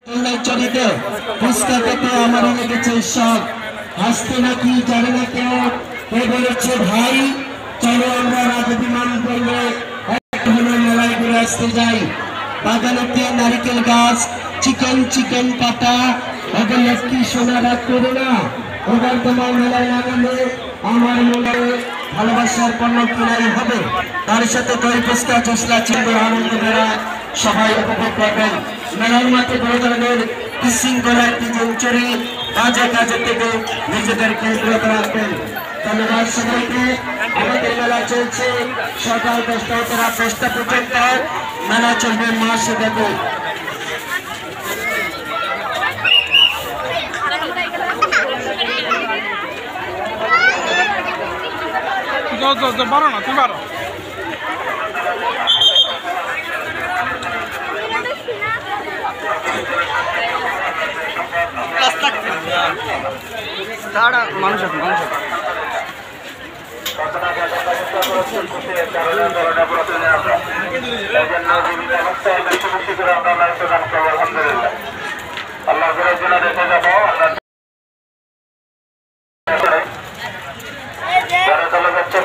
চলিতে ফুচকা খেতে আমারই লেগেছে সব। হাসতে নাকি জানে না কেউ, কে বলেছে ভাই চলো আমরা রাজা বিমান করলে মেলায় ঘুরে আসতে যাই। বাগানেতে নারিকেল গাছ, চিকেন চিকেন কাটা, ওদের লক্ষ্মী সোনা রাগ করো না, ওদের তোমার মেলায় লাগালে আমার মনে ভালোবাসার পণ্য কেনাই হবে। তার সাথে দই ফুচকা চসলা চিংড়ি আনন্দ মেলা সবাই উপভোগ করবেন। মেলার মাঠে বড় ধরনের শৃঙ্খলা একটি সেঞ্চুরি, কাজে কাজে থেকে নিজেদেরকে বিরত রাখবেন। ধন্যবাদ সবাইকে। আমাদের মেলা চলছে সকাল 10টা থেকে রাত 10টা পর্যন্ত। মেলা চলবে মাসে ব্যাপী। পারো না, তুমি পারো। মানুষ আছে মানুষ আছে। আল্লাহ জন্য দেখে যাবো যারা চলে যাচ্ছে